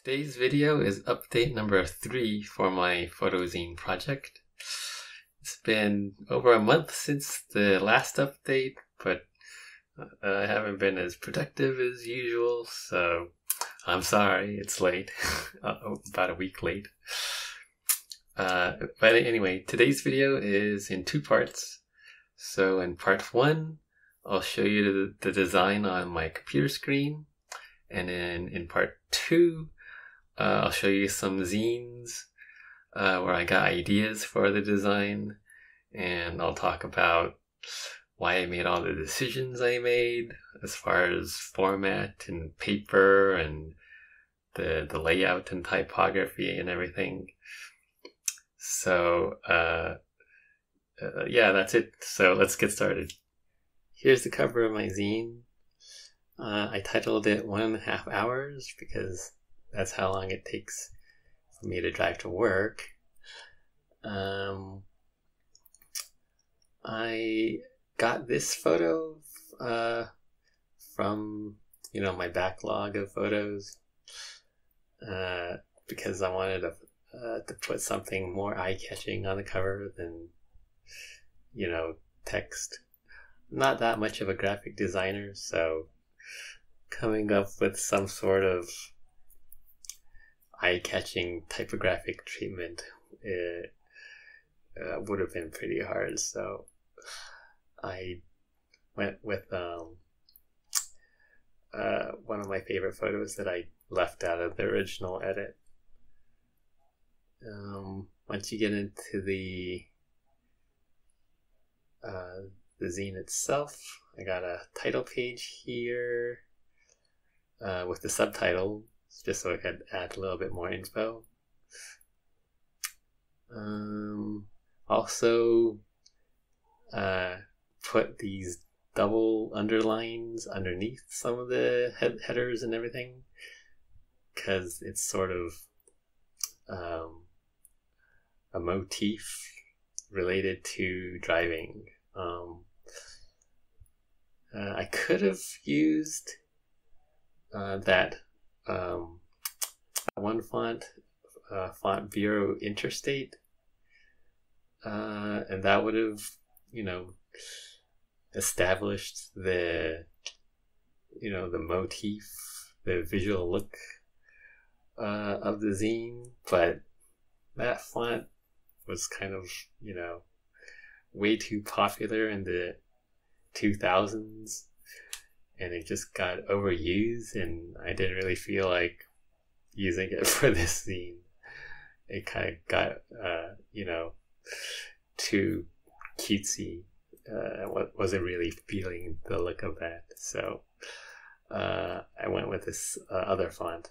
Today's video is update number 3 for my PhotoZine project. It's been over a month since the last update, but I haven't been as productive as usual, so I'm sorry it's late, about a week late. But anyway, today's video is in 2 parts. So in part 1, I'll show you the design on my computer screen, and then in part 2, I'll show you some zines where I got ideas for the design, and I'll talk about why I made all the decisions I made as far as format and paper and the layout and typography and everything. So yeah, that's it. So let's get started. Here's the cover of my zine. I titled it 1.5 hours because that's how long it takes for me to drive to work. I got this photo from, my backlog of photos because I wanted to put something more eye-catching on the cover than, text. I'm not that much of a graphic designer, so coming up with some sort of eye-catching typographic treatment would have been pretty hard, so I went with one of my favorite photos that I left out of the original edit. Once you get into the zine itself, I got a title page here with the subtitle, just so I could add a little bit more info. Also put these double underlines underneath some of the headers and everything, because it's sort of a motif related to driving. I could have used that one font Bureau Interstate, and that would have, established the motif, the visual look of the zine, but that font was kind of, way too popular in the 2000s, and it just got overused, and I didn't really feel like using it for this zine. It kind of got, too cutesy. I wasn't really feeling the look of that, so I went with this other font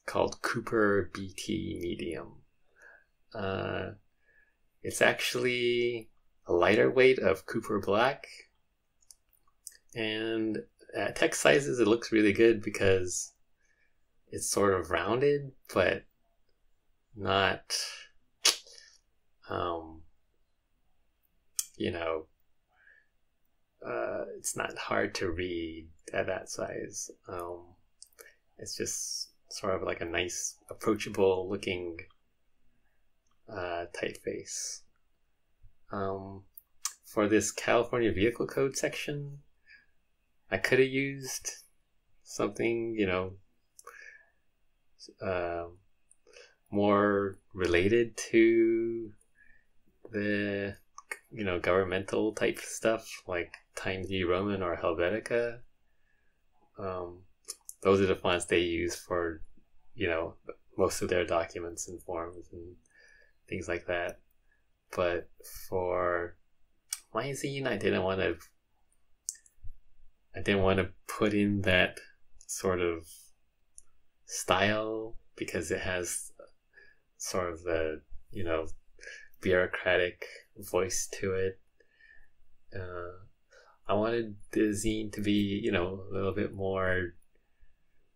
called Cooper BT Medium. It's actually a lighter weight of Cooper Black, and at text sizes it looks really good because it's sort of rounded, but not, it's not hard to read at that size. It's just sort of like a nice, approachable looking typeface. For this California Vehicle Code section, I could have used something, more related to the, governmental type stuff like Times New Roman or Helvetica. Those are the fonts they use for, most of their documents and forms and things like that. But for my zine, I didn't want to put in that sort of style because it has sort of the, bureaucratic voice to it. I wanted the zine to be, a little bit more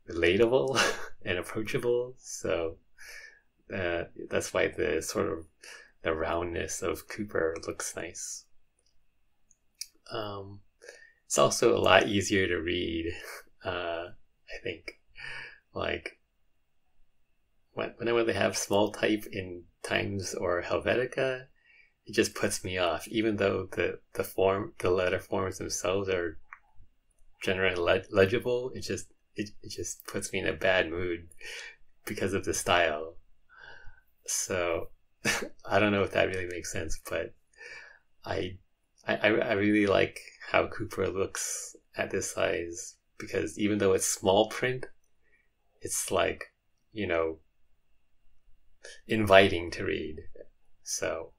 relatable and approachable, so that's why the sort of the roundness of Cooper looks nice. It's also a lot easier to read, I think. like whenever they have small type in Times or Helvetica, it just puts me off. Even though the letter forms themselves are generally legible, it just puts me in a bad mood because of the style. So I don't know if that really makes sense, but I really like how Cooper looks at this size, because even though it's small print, it's like, inviting to read. So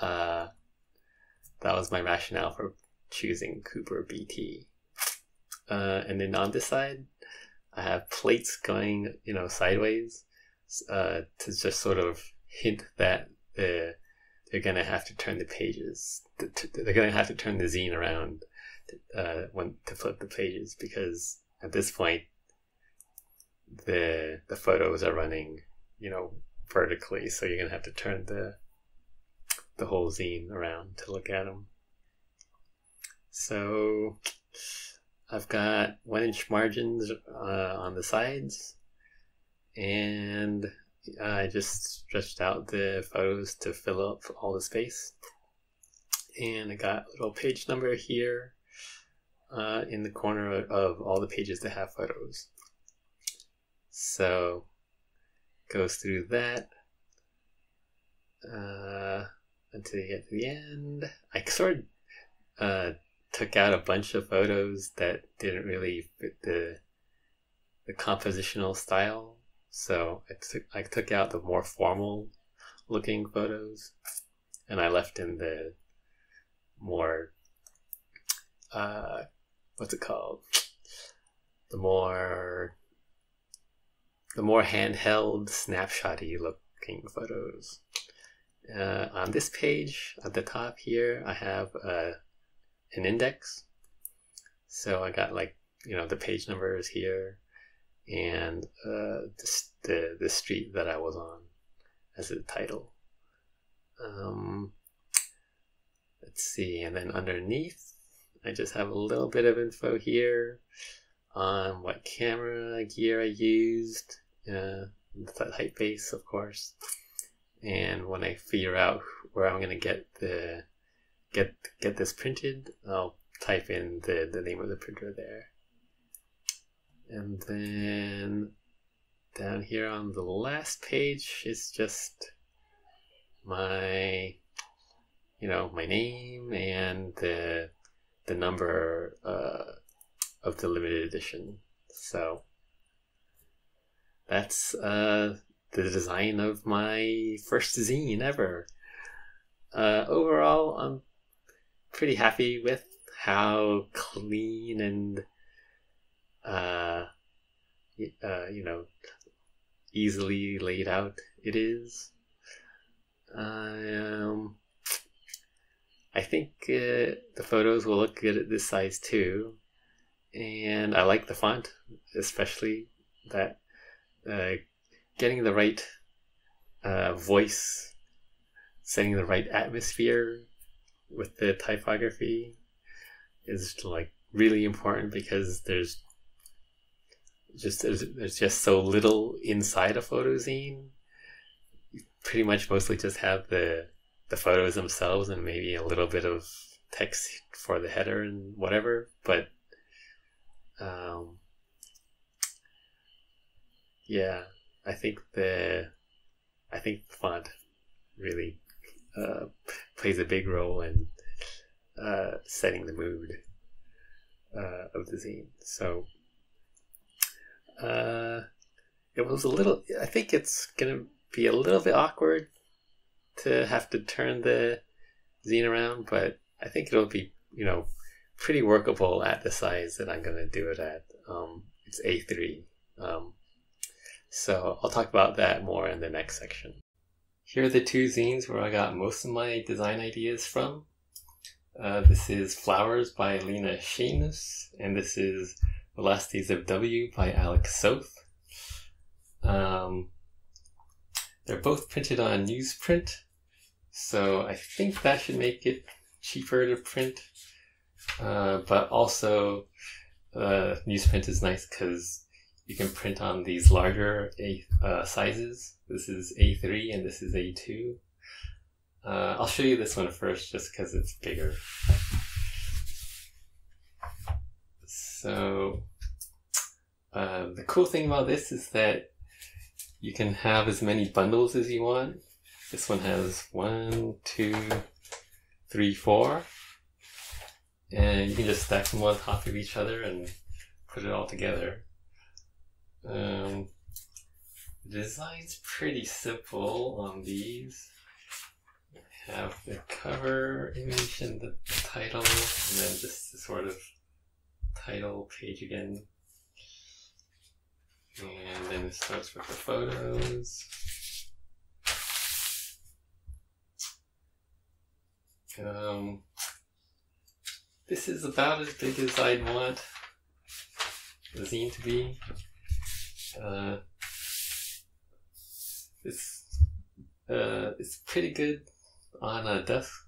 that was my rationale for choosing Cooper BT. And then on this side, I have plates going, sideways, to just sort of hint that they're going to have to turn the pages. They're going to have to turn the zine around to flip the pages, because at this point, the photos are running, vertically. So you're going to have to turn the whole zine around to look at them. So I've got 1-inch margins on the sides, and I just stretched out the photos to fill up all the space. And I got a little page number here in the corner of all the pages that have photos. So goes through that until you get to the end. I sort of took out a bunch of photos that didn't really fit the compositional style. So I took out the more formal looking photos, and I left in the more what's it called? The more handheld, snapshotty looking photos. On this page at the top here, I have an index. So I got the page numbers here, and the street that I was on as a title. Let's see, and then underneath, I just have a little bit of info here on what camera gear I used, the typeface, of course, and when I figure out where I'm going to get this printed, I'll type in the name of the printer there. And then down here on the last page is just my my name and the number of the limited edition. So that's the design of my first zine ever. Overall, I'm pretty happy with how clean and easily laid out it is. I think the photos will look good at this size too, and I like the font, especially that getting the right voice, setting the right atmosphere with the typography is really important, because there's just so little inside a photo zine. You pretty much mostly just have the photos themselves and maybe a little bit of text for the header and whatever, but yeah, I think the font really plays a big role in setting the mood of the zine. So it was I think it's gonna be a little bit awkward to have to turn the zine around, but I think it'll be pretty workable at the size that I'm gonna do it at. It's A3. So I'll talk about that more in the next section. Here are the two zines where I got most of my design ideas from. This is Flowers by Lina Scheynius, and this is Velocities of W by Alec Soth. They're both printed on newsprint, so I think that should make it cheaper to print. But also, newsprint is nice because you can print on these larger sizes. This is A3 and this is A2. I'll show you this one first just because it's bigger. So the cool thing about this is that you can have as many bundles as you want. This one has 1, 2, 3, 4. And you can just stack them on top of each other and put it all together. The design's pretty simple on these. Have the cover image and the title, and then just the sort of title page again. And then it starts with the photos. This is about as big as I'd want the zine to be. It's pretty good on a desk.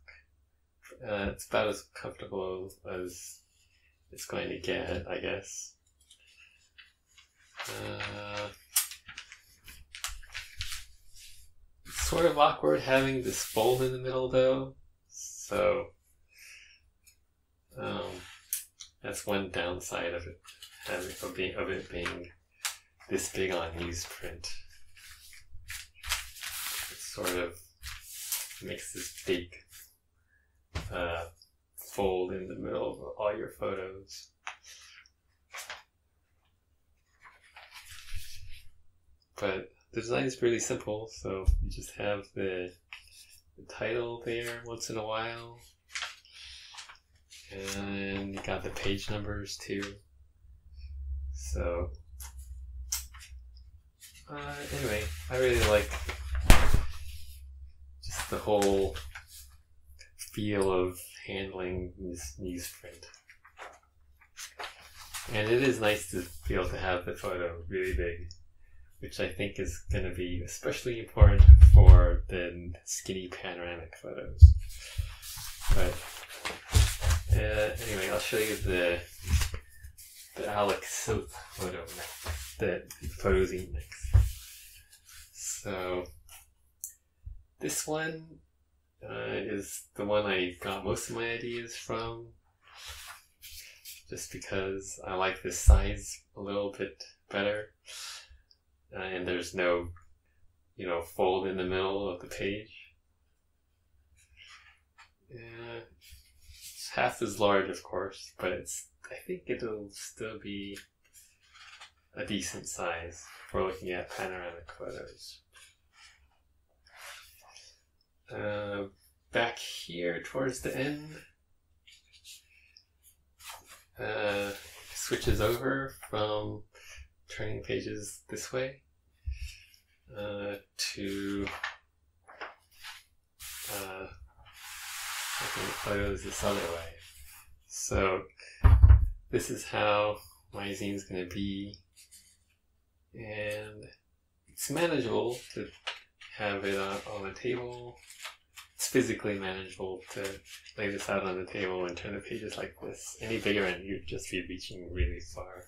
It's about as comfortable as it's going to get, I guess. It's sort of awkward having this fold in the middle though, so that's one downside of it, of it being this big on newsprint. It sort of makes this big fold in the middle of all your photos. But the design is really simple, so you just have the title there once in a while. And you got the page numbers too. So, anyway, I really like just the whole feel of handling this newsprint. And it is nice to be able to have the photo really big, which I think is going to be especially important for the skinny panoramic photos. But anyway, I'll show you the Alec Soth photo, the photo zine next. So this one is the one I got most of my ideas from, just because I like this size a little bit better, and there's no, fold in the middle of the page. It's half as large, of course, but I think it'll still be a decent size for looking at panoramic photos. Back here towards the end, switches over from turning pages this way to looking at photos this other way. So this is how my zine's going to be, and it's manageable to have it on a table. It's physically manageable to lay this out on the table and turn the pages like this. Any bigger and you'd just be reaching really far.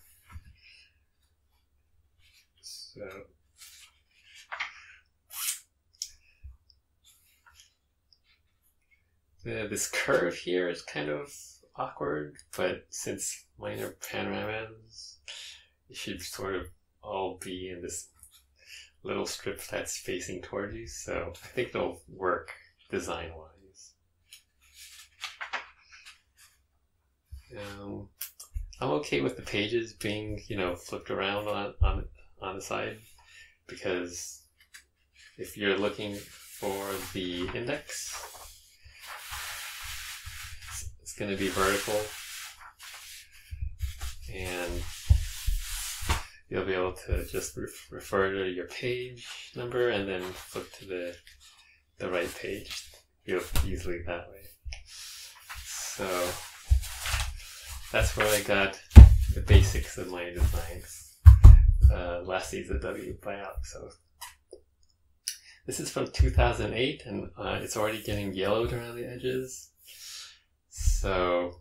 So this curve here is kind of awkward, but since mine are panoramas, it should sort of all be in this little strip that's facing towards you, so I think it'll work design-wise. I'm okay with the pages being, flipped around on the side, because if you're looking for the index, it's going to be vertical, and you'll be able to just refer to your page number and then flip to the right page easily that way. So that's where I got the basics of my designs. Last Days of W by Alec. So this is from 2008, and it's already getting yellowed around the edges. So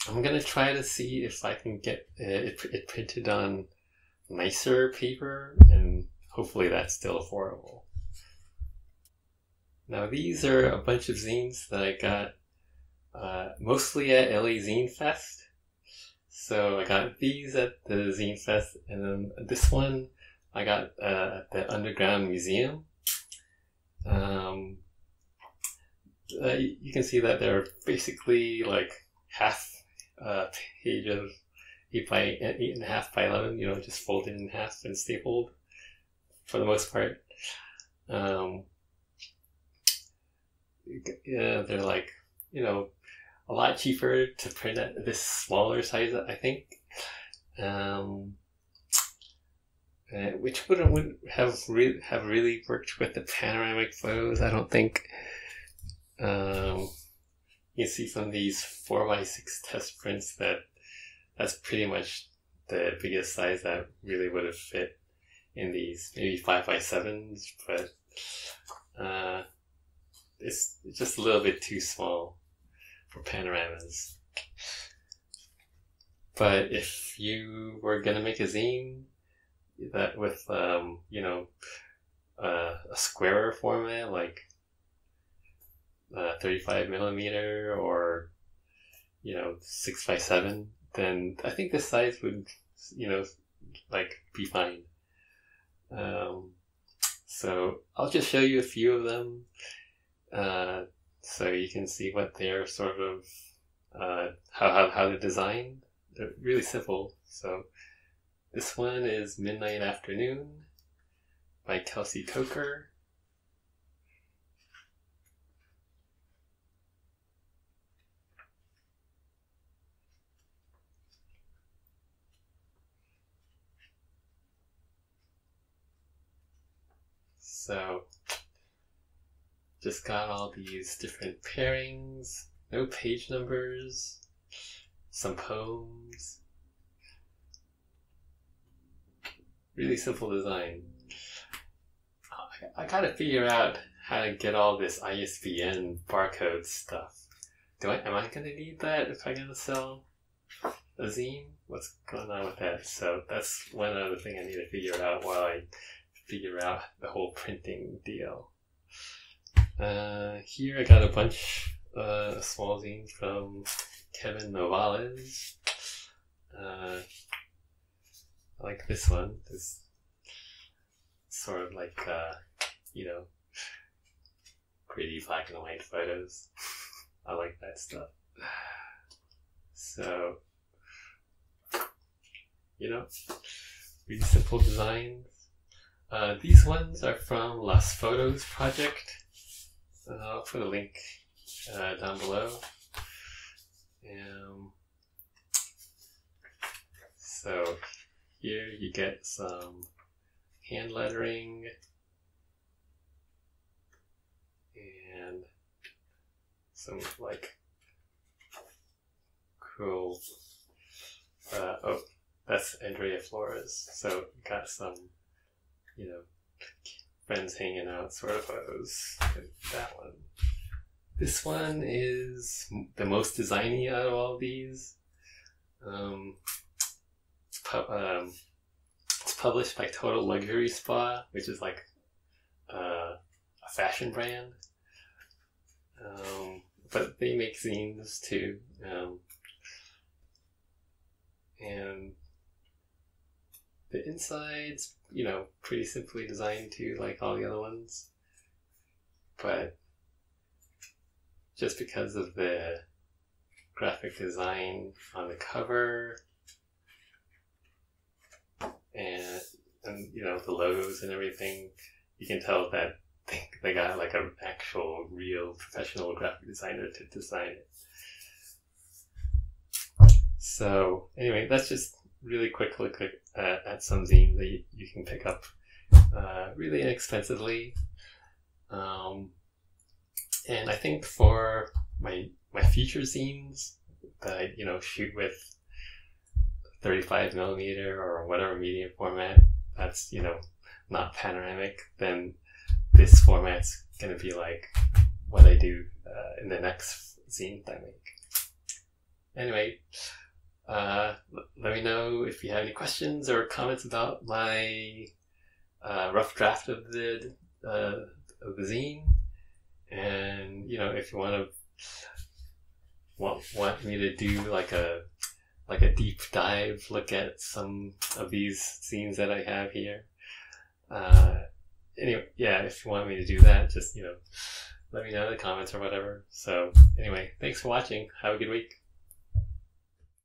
I'm gonna try to see if I can get it printed on nicer paper, and hopefully that's still affordable. Now these are a bunch of zines that I got mostly at LA Zine Fest. So I got these at the Zine Fest, and then this one I got at the Underground Museum. You can see that they're basically like half page of 8.5 by 11, just folded in half and stapled for the most part. Yeah, they're like, a lot cheaper to print at this smaller size, I think. Which wouldn't have really worked with the panoramic photos, I don't think. You see from these 4x6 test prints that's pretty much the biggest size that really would have fit in these, maybe 5x7s, but it's just a little bit too small for panoramas. But if you were gonna make a zine that with a squarer format, like 35mm or 6x7, then I think this size would be fine. So I'll just show you a few of them so you can see what they're sort of how they're designed. They're really simple. So this one is Midnight Afternoon by Kelsie Coker. So, just got all these different pairings, no page numbers, some poems. Really simple design. I gotta figure out how to get all this ISBN barcode stuff. Am I gonna need that if I'm gonna sell a zine? What's going on with that? So that's one other thing I need to figure out while I figure out the whole printing deal. Here I got a bunch of small zines from Kevin Novales. I like this one. This sort of like gritty black and white photos. I like that stuff. So really simple designs. These ones are from Fotos Project. I'll put a link down below. So here you get some hand lettering and some cool. That's Andrea Flores. So got some friends hanging out sort of photos. That one. This one is the most designy out of all these. It's published by Total Luxury Spa, which is like a fashion brand. But they make zines too. And the inside's, pretty simply designed too, like all the other ones. But just because of the graphic design on the cover and the logos and everything, you can tell that they got like an actual real professional graphic designer to design it. So anyway, that's just really quick look at some zines that you can pick up really inexpensively. And I think for my future zines that I shoot with 35mm or whatever medium format that's not panoramic, then this format's gonna be like what I do in the next zine that I make. Anyway, let me know if you have any questions or comments about my rough draft of the zine. And if you want me to do like a deep dive look at some of these scenes that I have here, anyway, yeah, if you want me to do that, just let me know in the comments or whatever. So anyway, thanks for watching. Have a good week.